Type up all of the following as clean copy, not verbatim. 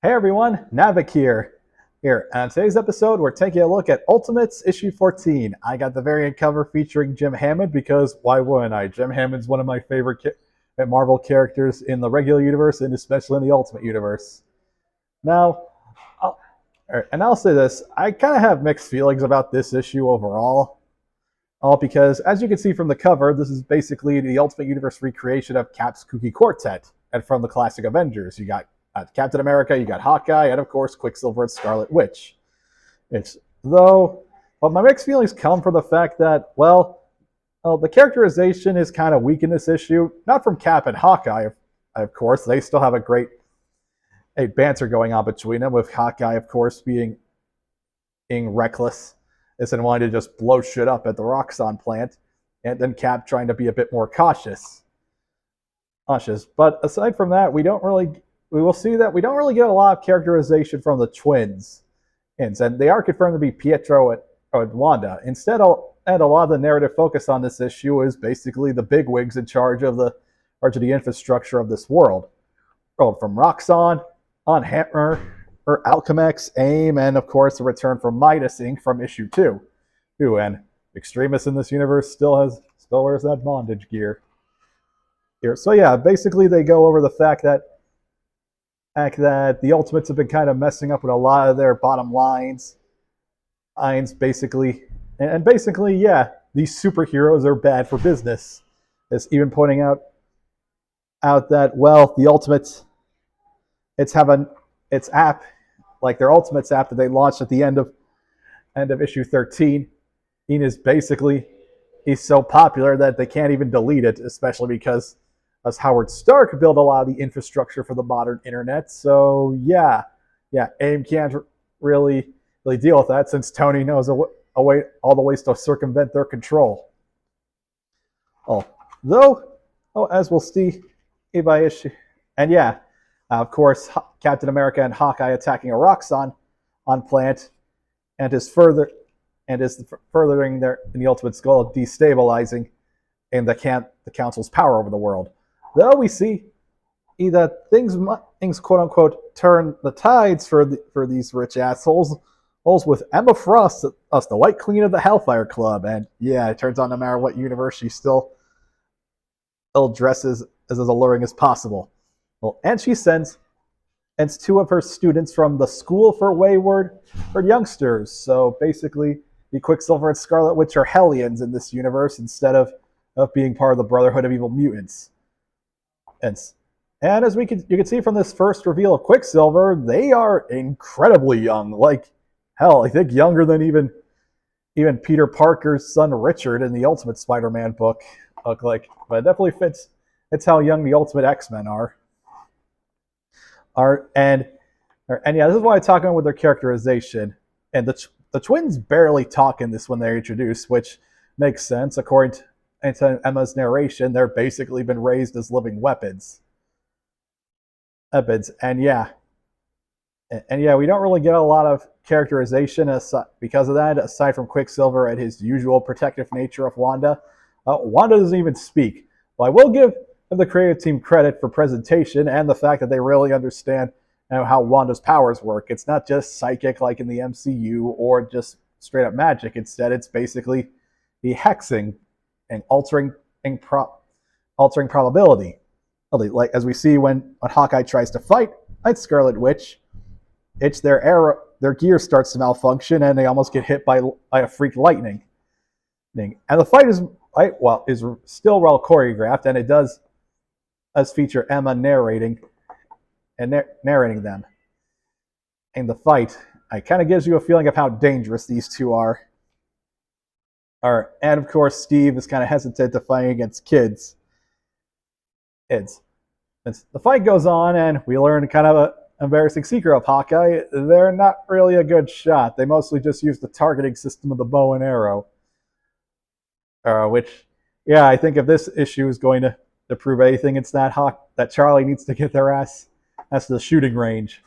Hey everyone, Navik here. On today's episode, we're taking a look at Ultimates issue 14. I got the variant cover featuring Jim Hammond because why wouldn't I? Jim Hammond's one of my favorite Marvel characters in the regular universe and especially in the Ultimate universe. Now, I'll, I'll say this: I kind of have mixed feelings about this issue overall. All because, as you can see from the cover, this is basically the Ultimate Universe recreation of Cap's Kooky Quartet, and from the classic Avengers. You got Captain America, you got Hawkeye, and of course Quicksilver and Scarlet Witch. It's though, but my mixed feelings come from the fact that, the characterization is kind of weak in this issue. Not from Cap and Hawkeye, of course. They still have a banter going on between them, with Hawkeye, of course, being reckless and wanting to just blow shit up at the Roxxon plant, and then Cap trying to be a bit more cautious. But aside from that, we will see that we don't really get a lot of characterization from the twins. And they are confirmed to be Pietro and Wanda. And a lot of the narrative focus on this issue is basically the bigwigs in charge of the infrastructure of this world. From Roxxon, on Hammer, or Alchemex, AIM, and of course the return from Midas Inc. from issue 2. And Extremis in this universe still wears that bondage gear. So yeah, basically they go over the fact that the Ultimates have been kind of messing up with a lot of their bottom lines. Basically, yeah, these superheroes are bad for business. It's even pointing out that the Ultimates, its app, like their Ultimates app that they launched at the end of issue 13, he's so popular that they can't even delete it, especially because as Howard Stark built a lot of the infrastructure for the modern internet. So yeah, AIM can't really deal with that since Tony knows all the ways to circumvent their control. As we'll see by issue, and yeah, of course, Captain America and Hawkeye attacking a Roxxon on plant, and is furthering in the Ultimate goal of destabilizing the Council's power over the world. Though we see that things quote unquote turn the tides for these rich assholes, with Emma Frost, the White Queen of the Hellfire Club, and yeah, it turns out no matter what universe, she still dresses as alluring as possible. And she sends two of her students from the School for Wayward Youngsters. So basically, the Quicksilver and Scarlet Witch are Hellions in this universe instead of being part of the Brotherhood of Evil Mutants. And as you can see from this first reveal of Quicksilver, they are incredibly young. Like, hell, I think younger than even Peter Parker's son Richard in the Ultimate Spider-Man book. But it definitely fits. It's how young the Ultimate X-Men are. And yeah, this is why I talk about with their characterization. And the twins barely talk in this when they're introduced, which makes sense. According to Emma's narration, they're basically been raised as living weapons. And yeah, we don't really get a lot of characterization because of that, aside from Quicksilver and his usual protective nature of Wanda. Wanda doesn't even speak. Well, I will give the creative team credit for presentation and the fact that they really understand how Wanda's powers work. It's not just psychic like in the MCU or just straight up magic. Instead, it's basically the hexing and altering probability. Like as we see when Hawkeye tries to fight Scarlet Witch, it's their gear starts to malfunction and they almost get hit by a freak lightning. And the fight is still well choreographed, and it does feature Emma narrating them. And the fight, it kind of gives you a feeling of how dangerous these two are. And of course, Steve is kind of hesitant to fight against kids. The fight goes on, and we learn kind of an embarrassing secret of Hawkeye. They're not really a good shot. They mostly just use the targeting system of the bow and arrow. Which, yeah, I think if this issue is going to prove anything, it's that Charli needs to get their ass to the shooting range.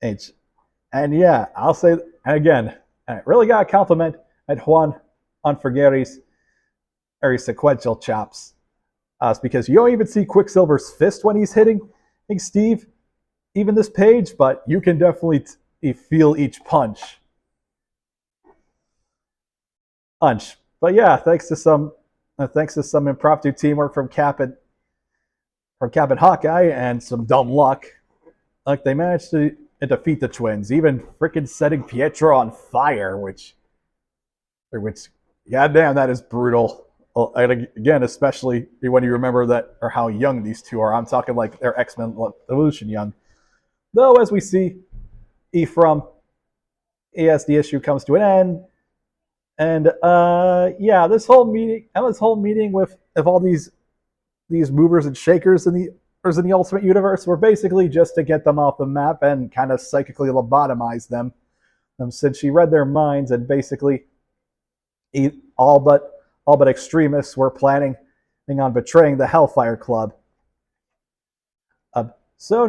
And yeah, I'll say, and again, I really got to compliment at Juan Unforgetti's sequential chops. Because you don't even see Quicksilver's fist when he's hitting think Steve, even this page, but you can definitely feel each punch. But yeah, thanks to some impromptu teamwork from Cap and Hawkeye and some dumb luck, like they managed to defeat the twins, even freaking setting Pietro on fire, which goddamn, that is brutal. Well, and again, especially when you remember that or how young these two are. I'm talking like they're X-Men Evolution young. Though, as we see, Ephraim, as the issue comes to an end, and yeah, this whole meeting with all these movers and shakers in the Ultimate Universe were basically just to get them off the map and kind of psychically lobotomize them, since she read their minds and basically all but extremists were planning on betraying the Hellfire Club. So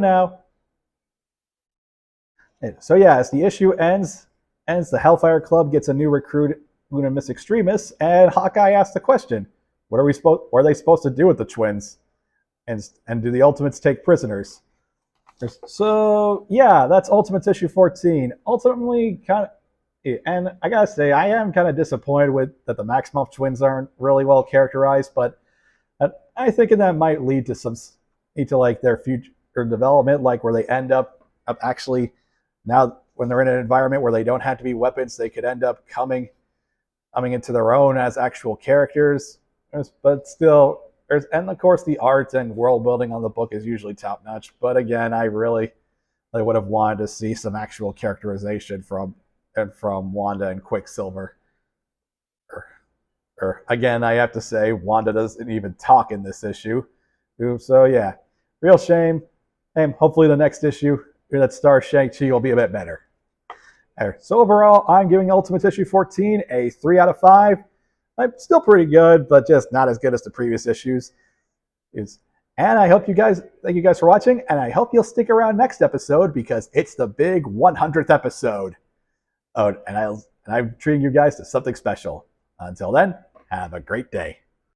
yeah, as the issue ends, the Hellfire Club gets a new recruit, Unimus Extremis, and Hawkeye asks the question: what are they supposed to do with the twins? And do the Ultimates take prisoners? So yeah, that's Ultimates issue 14. Ultimately, and I gotta say, I am kind of disappointed with that the Maximoff twins aren't really well characterized, but I think that might lead to like their future development, like where they end up actually, now when they're in an environment where they don't have to be weapons, they could end up coming into their own as actual characters. But still, and of course the art and world building on the book is usually top notch. But again, I would have wanted to see some actual characterization from Wanda and Quicksilver. Or again, I have to say, Wanda doesn't even talk in this issue. So yeah, real shame. And hopefully the next issue that stars Shang-Chi will be a bit better. So overall, I'm giving Ultimate issue 14 a 3 out of 5. I'm still pretty good, but just not as good as the previous issues. And I hope thank you guys for watching, and I hope you'll stick around next episode because it's the big 100th episode. Oh, and I'm treating you guys to something special. Until then, have a great day.